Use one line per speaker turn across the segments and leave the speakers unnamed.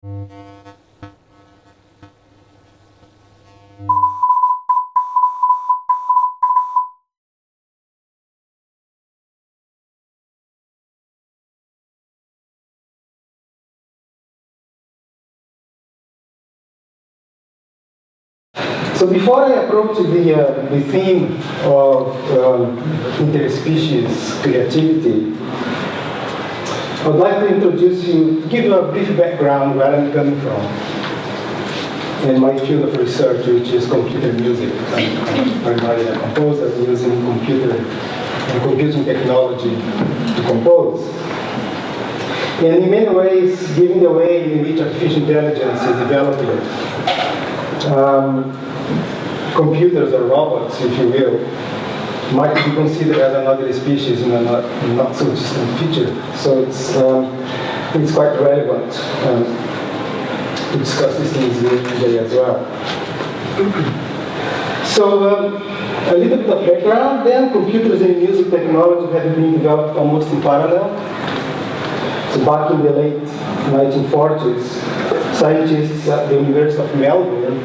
So before I approach the theme of interspecies creativity, I would like to give you a brief background where I'm coming from in my field of research, which is computer music. I'm primarily a composer using computing technology to compose. And in many ways, given the way in which artificial intelligence is developing, computers or robots, if you will, might be considered as another species in a not so distant future. So it's quite relevant to discuss these things today as well. So a little bit of background then. Computers and music technology have been developed almost in parallel. So back in the late 1940s, scientists at the University of Melbourne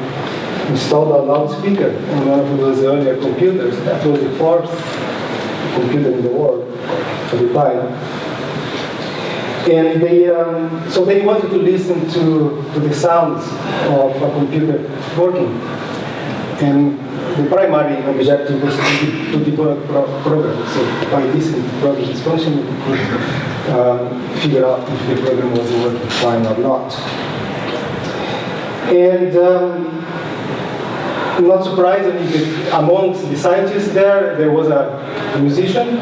installed a loudspeaker on one of those earlier computers. That was the fourth computer in the world at the time. And so they wanted to listen to the sounds of a computer working. And the primary objective was to debug program. So by listening to the program's function, we could figure out if the program was working fine or not. And not surprisingly, amongst the scientists there was a musician,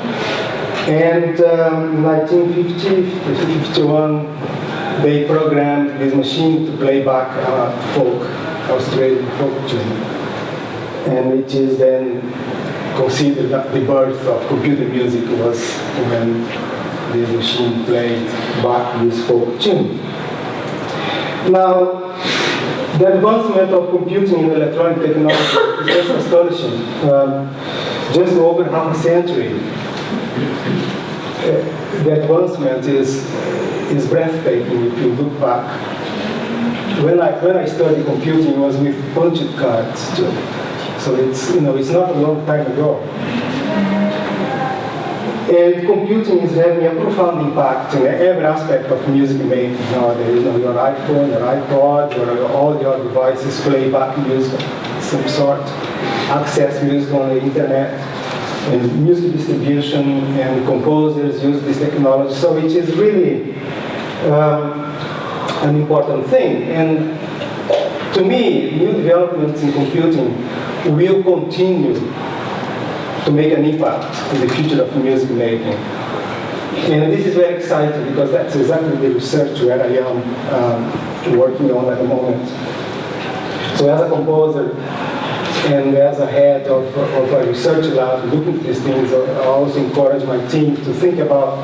and in 1950, 1951, they programmed this machine to play back Australian folk tune. And it is then considered that the birth of computer music was when this machine played back this folk tune. Now, the advancement of computing and electronic technology is just astonishing. Just over half a century, the advancement is breathtaking if you look back. When I studied computing, it was with punched cards too. So it's not a long time ago. And computing is having a profound impact in every aspect of music making nowadays. Your iPhone, your iPod, all your devices play back music of some sort, access music on the internet, and music distribution, and composers use this technology. So it is really an important thing. And to me, new developments in computing will continue to make an impact in the future of music making. And this is very exciting because that's exactly the research where I am working on at the moment. So as a composer and as a head of a research lab looking at these things, I also encourage my team to think about,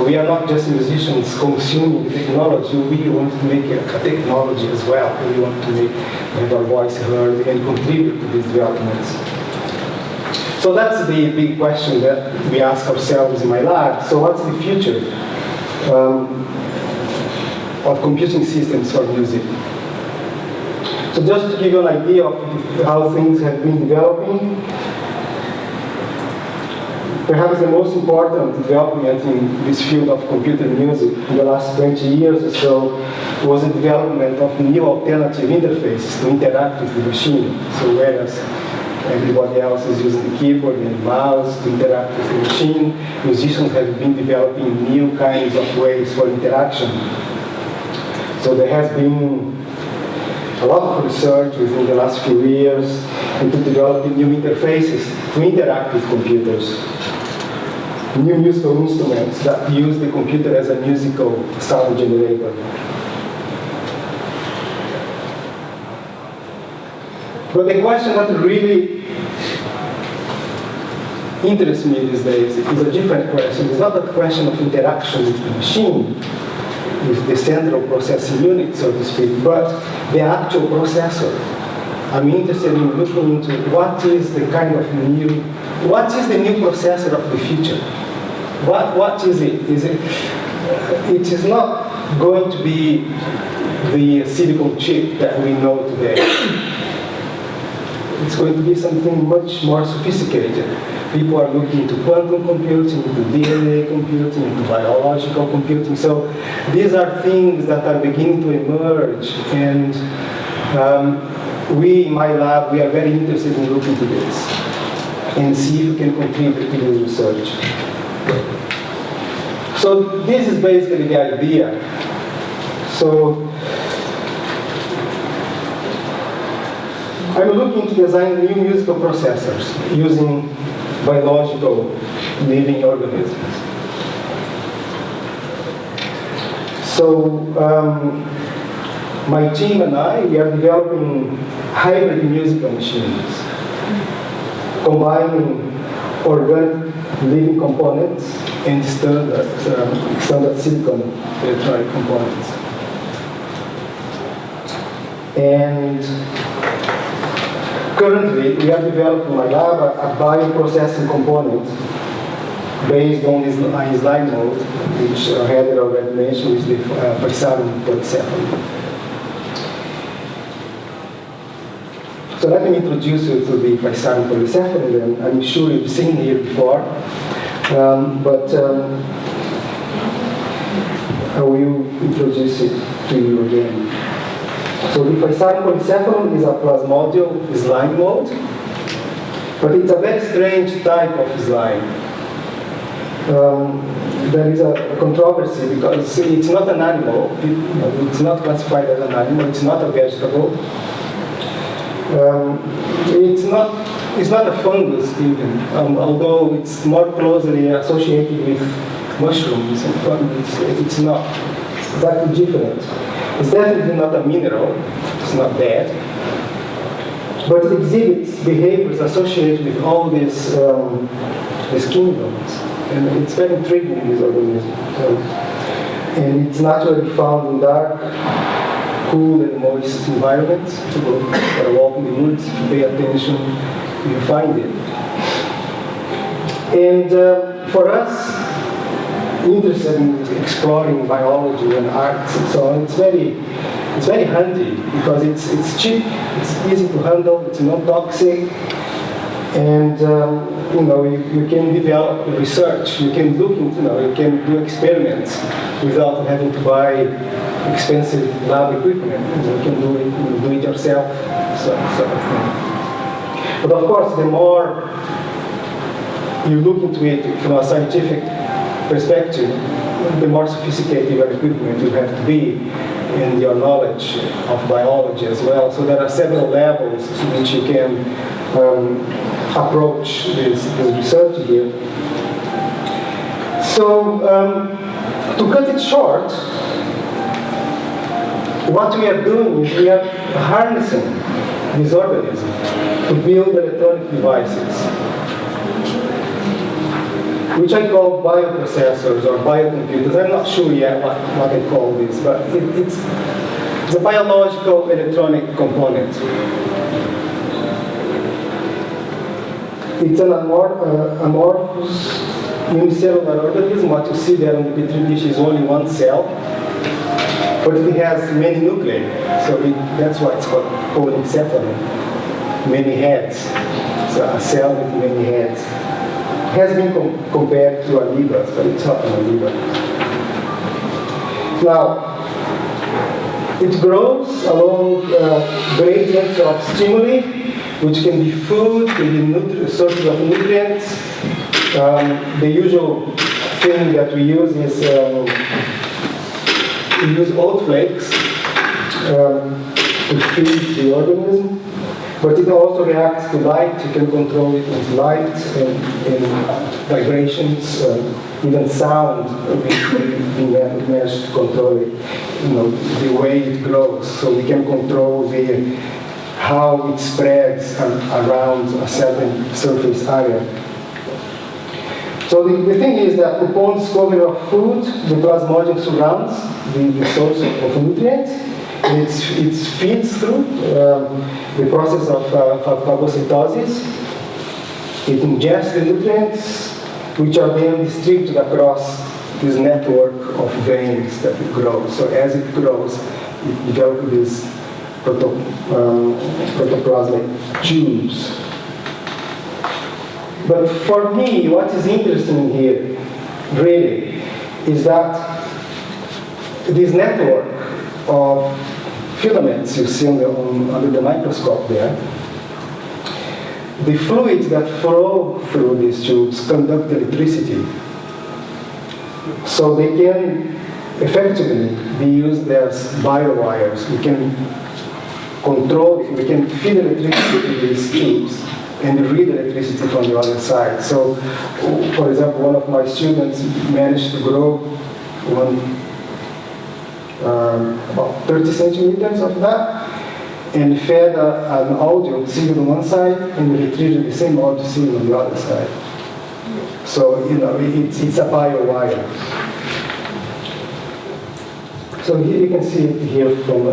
we are not just musicians consuming the technology, we want to make a technology as well. We want to have our voice heard and contribute to these developments. So that's the big question that we ask ourselves in my lab. So what's the future of computing systems for music? So just to give you an idea of how things have been developing, perhaps the most important development in this field of computer music in the last 20 years or so was the development of new alternative interfaces to interact with the machine. So whereas everybody else is using the keyboard and mouse to interact with the machine, musicians have been developing new kinds of ways for interaction. So there has been a lot of research within the last few years into developing new interfaces to interact with computers. New musical instruments that use the computer as a musical sound generator. But the question that really interests me these days is a different question. It's not that question of interaction with the machine, with the central processing unit, so to speak, but the actual processor. I'm interested in looking into what is the new processor of the future? What is it? It is not going to be the silicon chip that we know today. It's going to be something much more sophisticated. People are looking into quantum computing, into DNA computing, into biological computing. So these are things that are beginning to emerge, and we in my lab, we are very interested in looking into this and see if we can contribute to this research. So this is basically the idea. So I'm looking to design new musical processors using biological living organisms. So my team and I, we are developing hybrid musical machines, combining organic living components and standard silicon electronic components. And currently, we are developing in my lab a bioprocessing component based on this slime mold, which Heather already mentioned, is the Physarum polycephalum. So let me introduce you to the Physarum polycephalum, and I'm sure you've seen here before, but I will introduce it to you again. So the Physarum polycephalum is a plasmodial slime mold, but it's a very strange type of slime. There is a controversy because it's not an animal, it's not classified as an animal, it's not a vegetable. It's not a fungus even, although it's more closely associated with mushrooms and fungus. It's not. It's exactly different. It's definitely not a mineral. It's not that. But it exhibits behaviors associated with all these kingdoms. And it's very intriguing, this organism. And it's naturally found in dark, cool and moist environments. To go for a walk in the woods, if you pay attention, you find it. And for us, interested in exploring biology and arts and so on, it's very handy because it's cheap, it's easy to handle, it's non-toxic, and you can develop research, you can look into, you can do experiments without having to buy expensive lab equipment. You can do it yourself, sort of thing. But of course, the more you look into it from a scientific perspective, the more sophisticated your equipment you have to be in your knowledge of biology as well. So there are several levels to which you can approach this research here. So to cut it short, what we are doing is we are harnessing this organism to build electronic devices, which I call bioprocessors or biocomputers. I'm not sure yet what I call this, but it's a biological electronic component. It's an amorphous unicellular organism. What you see there on the petri dish is only one cell, but it has many nuclei, so that's why it's called polycephalum, many heads. So a cell with many heads. Has been compared to amoebas, but it's not an amoeba. Now, it grows along gradients of stimuli, which can be food, can be sources of nutrients. The usual thing that we use is we use oat flakes to feed the organism. But it also reacts to light. You can control it with light and vibrations, even sound. We managed to control it, the way it grows. So we can control how it spreads around a certain surface area. So the thing is that upon discovery of food, the plasmodium surrounds the source of nutrients. It feeds through the process of phagocytosis. It ingests the nutrients, which are then distributed across this network of veins that it grows. So as it grows, it developed these protoplasmic tubes. But for me, what is interesting here, really, is that this network of filaments you see under the microscope there, the fluids that flow through these tubes conduct electricity. So they can effectively be used as biowires. We can control, we can feed electricity to these tubes and read electricity from the other side. So, for example, one of my students managed to grow about 30 centimeters of that, and fed an audio signal on one side and retrieved the same audio signal on the other side. So, it's a bio-wire. So here you can see it here from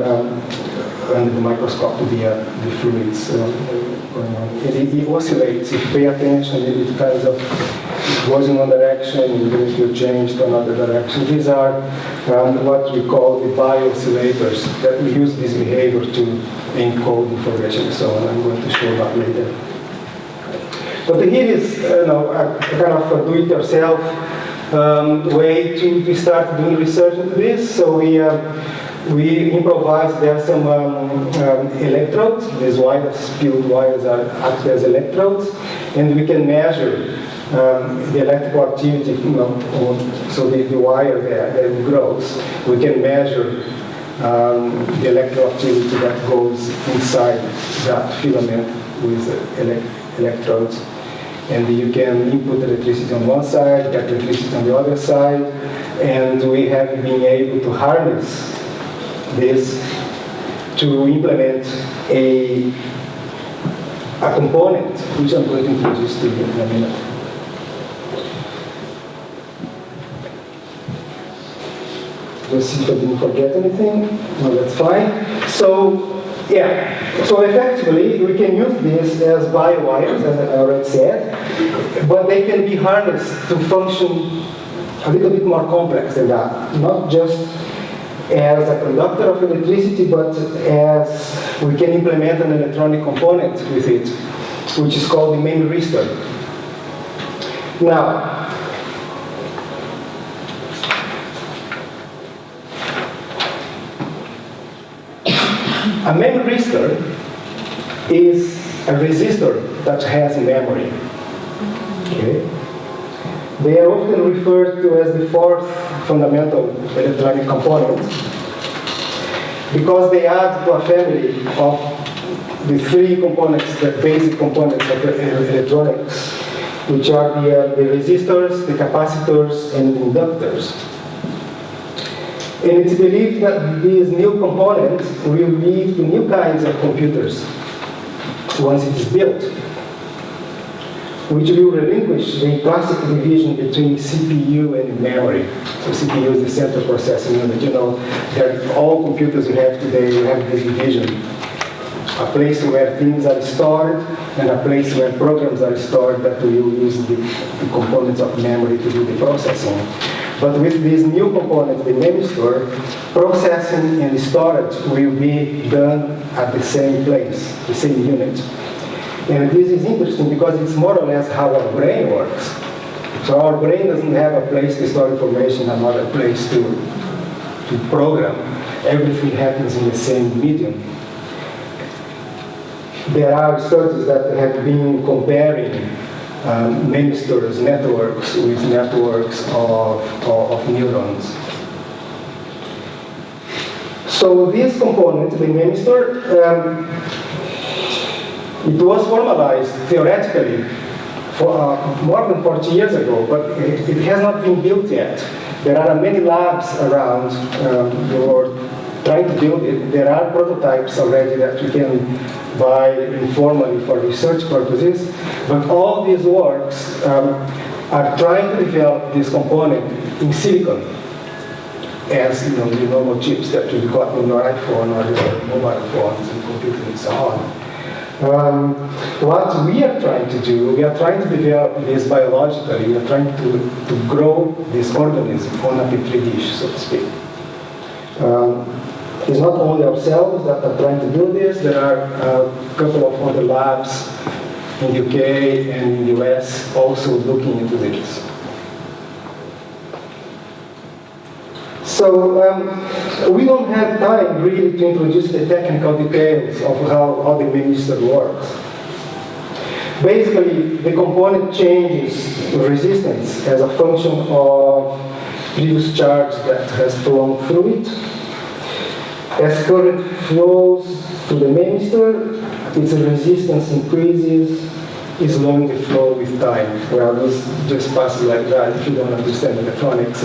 under the microscope, the fluids going on. It oscillates. If you pay attention, it kind of goes in one direction and then it will change to another direction. These are what we call the bio-oscillators that we use this behavior to encode information and so on. I'm going to show that later. But here is a kind of a do-it-yourself way to start doing research into this. So we improvised. There are some electrodes. These wires, spilled wires, act as electrodes, and we can measure the electrical activity. So the wire there that grows, we can measure the electrical activity that goes inside that filament with electrodes. And you can input electricity on one side, get electricity on the other side, and we have been able to harness this to implement a component, which I'm going to introduce to you in a minute. Let's see if I didn't forget anything. No, that's fine. So, yeah. So effectively, we can use this as biowires, as I already said, but they can be harnessed to function a little bit more complex than that. Not just as a conductor of electricity, but as we can implement an electronic component with it, which is called the main resistor. Now, a main resistor is a resistor that has memory. Okay? They are often referred to as the fourth fundamental electronic component because they add to a family of the three components, the basic components of electronics, which are the resistors, the capacitors, and the inductors. And it's believed that these new components will lead to new kinds of computers once it is built, which will relinquish the classic division between CPU and memory. So CPU is the central processing unit. That all computers we have today have this division. A place where things are stored and a place where programs are stored that will use the components of memory to do the processing. But with these new components, the memory store, processing and storage will be done at the same place, the same unit. And this is interesting because it's more or less how our brain works. So our brain doesn't have a place to store information, another place to program. Everything happens in the same medium. There are studies that have been comparing memory stores networks with networks of neurons. So this component, the memory store, it was formalized theoretically for more than 40 years ago, but it has not been built yet. There are many labs around the world trying to build it. There are prototypes already that we can buy informally for research purposes, but all these works are trying to develop this component in silicon as the normal chips that you've got in your iPhone or your mobile phones and computers and so on. What we are trying to do, we are trying to develop this biologically. We are trying to grow this organism on a petri dish, so to speak. It's It's not only ourselves that are trying to do this. There are a couple of other labs in the UK and in the US also looking into this. So we don't have time really to introduce the technical details of how the minister works. Basically, the component changes resistance as a function of previous charge that has flown through it. As current flows through the minister, its resistance increases, slowing the flow with time. Well, this just passes like that if you don't understand electronics.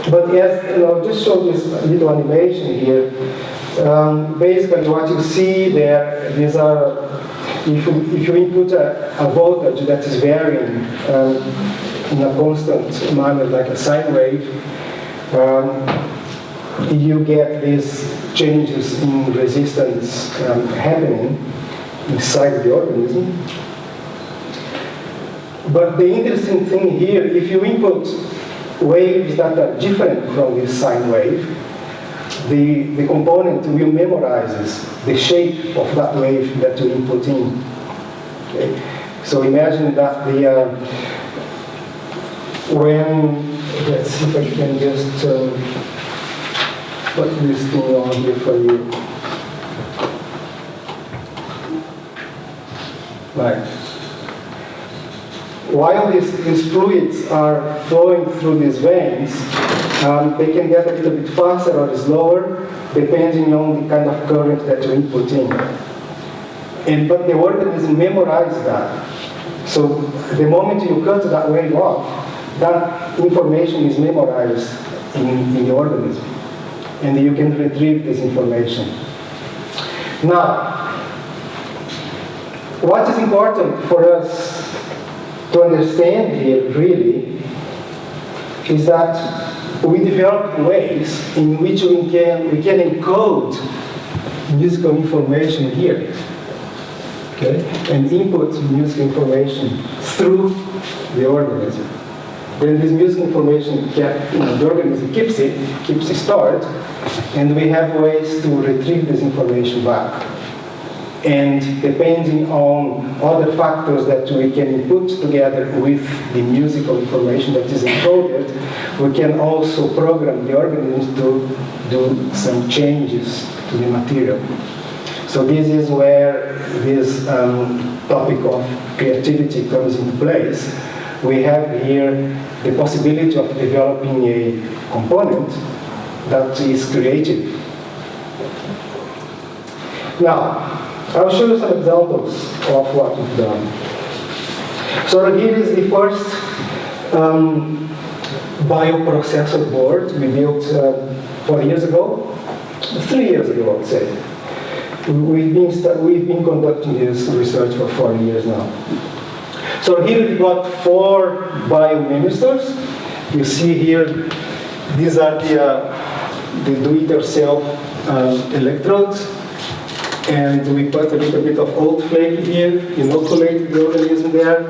But as just show this little animation here. Basically, what you see there, these are, if you input a voltage that is varying in a constant manner, like a sine wave, you get these changes in resistance happening inside the organism. But the interesting thing here, if you input waves that are different from this sine wave, the component will memorize the shape of that wave that you input in. Okay? So imagine that let's see if I can just put this thing on here for you. Right. While these fluids are flowing through these veins, they can get a little bit faster or slower, depending on the kind of current that you input in. But the organism memorizes that. So the moment you cut that wave off, that information is memorized in the organism. And you can retrieve this information. Now, what is important for us to understand here, really, is that we develop ways in which we can encode musical information here, okay, and input music information through the organism. Then this music information, the organism keeps it stored, and we have ways to retrieve this information back. And depending on other factors that we can put together with the musical information that is encoded, we can also program the organism to do some changes to the material. So this is where this topic of creativity comes into place. We have here the possibility of developing a component that is creative. Now, I'll show you some examples of what we've done. So here is the first bioprocessor board we built 4 years ago, 3 years ago, I would say. We've been conducting this research for 4 years now. So here we've got 4 bioministers. You see here, these are the do-it-yourself electrodes. And we put a little bit of oat flake here, inoculate the organism there,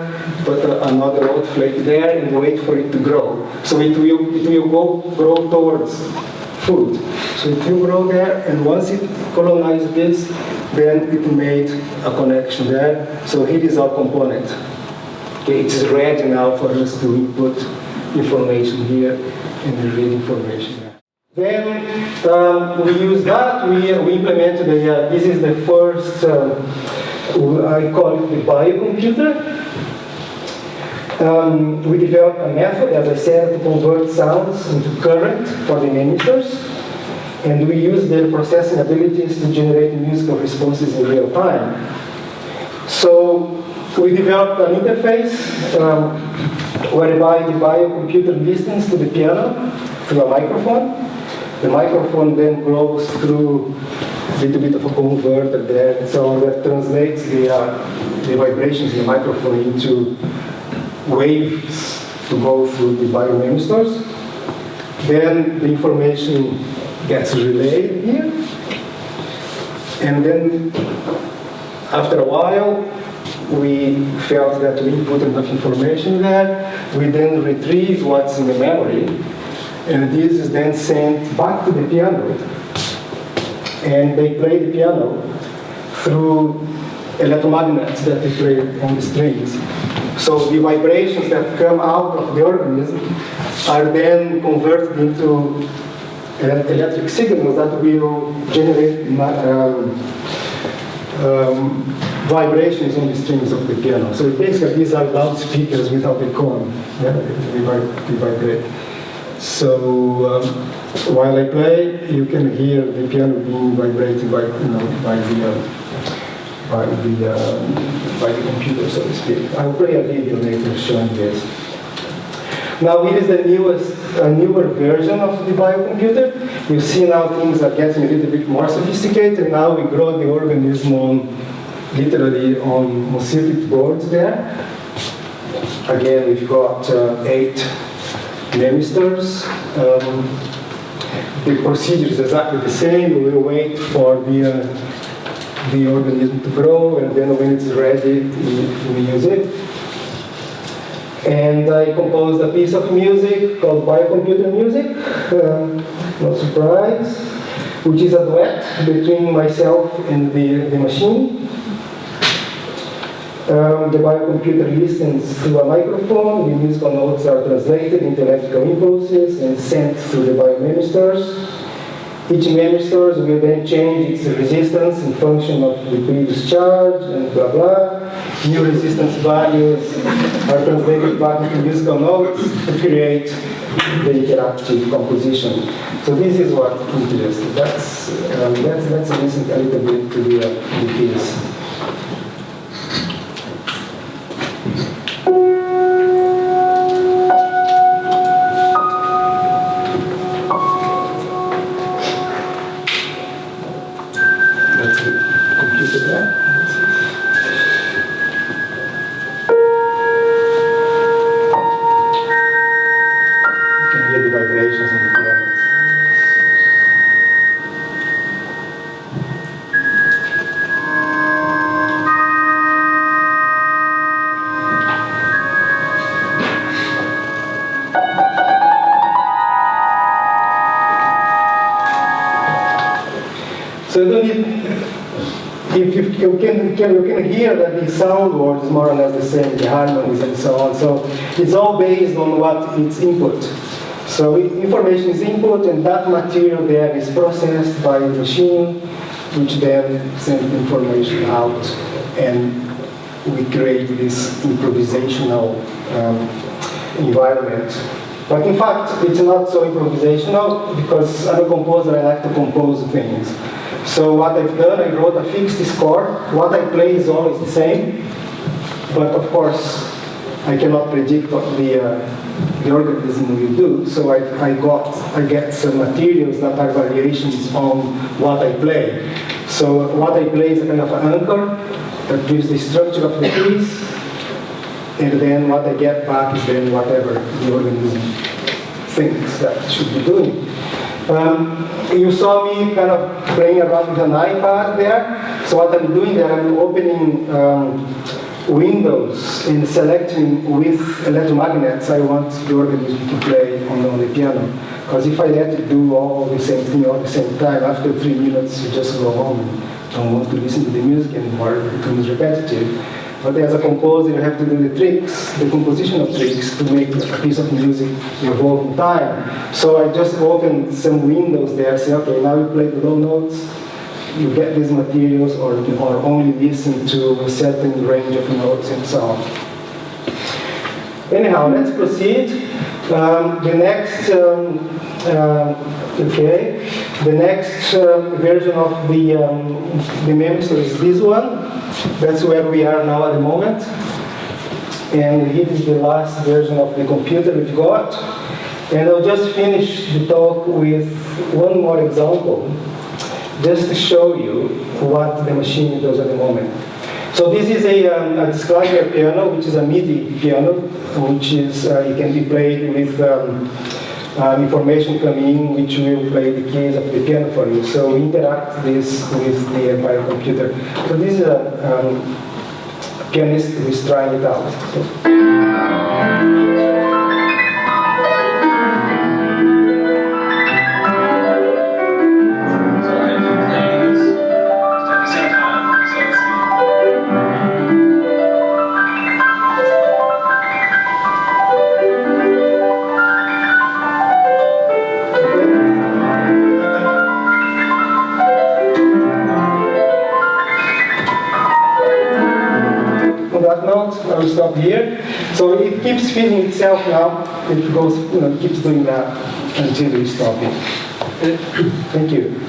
put another oat flake there, and wait for it to grow. So it will grow towards food. So it will grow there, and once it colonizes this, then it made a connection there. So here is our component. Okay, it is ready now for us to input information here and read information there. Then we use that, we implemented, this is the first, I call it the Biocomputer. We developed a method, as I said, to convert sounds into current for the ministers. And we use their processing abilities to generate musical responses in real time. So we developed an interface whereby the biocomputer listens to the piano through a microphone. The microphone then goes through a little bit of a converter there, so that translates the vibrations in the microphone into waves to go through the bioministers. Then the information gets relayed here, and then after a while, we felt that we input enough information there. We then retrieve what's in the memory, And this is then sent back to the piano. And they play the piano through electromagnets that they play on the strings. So the vibrations that come out of the organism are then converted into electric signals that will generate vibrations on the strings of the piano. So basically these are loudspeakers without a cone. Yeah, they vibrate. So while I play, you can hear the piano being vibrated by the computer, so to speak. I'll play a video later showing this. Now here is the newer version of the biocomputer. You see now things are getting a little bit more sophisticated. Now we grow the organism literally on circuit boards there. Again, we've got 8 memistors. The procedure is exactly the same. We will wait for the organism to grow, and then when it's ready, we use it. And I composed a piece of music called Biocomputer music, no surprise, which is a duet between myself and the machine. The biocomputer listens through a microphone. The musical notes are translated into electrical impulses and sent through the biochemistors. Each memistors will then change its resistance in function of the previous charge and blah blah. New resistance values are translated back into musical notes to create the interactive composition. So this is what interesting. Let's listen a little bit to the piece. So you can hear that the sound world is more or less the same, the harmonies and so on. So it's all based on what it's input. So information is input, and that material there is processed by the machine, which then sends information out, and we create this improvisational environment. But in fact, it's not so improvisational, because I'm a composer, I like to compose things. So what I've done, I wrote a fixed score. What I play is always the same, but of course, I cannot predict what the organism will do. So I get some materials that are variations on what I play. So what I play is a kind of an anchor that gives the structure of the piece, and then what I get back is then whatever the organism thinks that it should be doing. You saw me kind of playing around with an iPad there. So what I'm doing there, I'm opening windows and selecting with electromagnets I want the organism to play on the piano. Because if I let it do all the same thing all at the same time, after 3 minutes you just go home and don't want to listen to the music anymore, it becomes repetitive. But as a composer, you have to do the tricks, the compositional tricks, to make a piece of music evolve in time. So I just opened some windows there, say, okay, now you play the low notes, you get these materials, or only listen to a certain range of notes and so on. Anyhow, let's proceed. The next version of the memistors is this one. That's where we are now at the moment. And here is the last version of the computer we've got. And I'll just finish the talk with one more example, just to show you what the machine does at the moment. So this is a describer piano, which is a MIDI piano, which is it can be played with information coming in, which will play the keys of the piano for you. So we interact this with the biocomputer. So this is a pianist who is trying it out. So. but not, I will stop here. So it keeps feeding itself now. It goes, keeps doing that until we stop it. Thank you.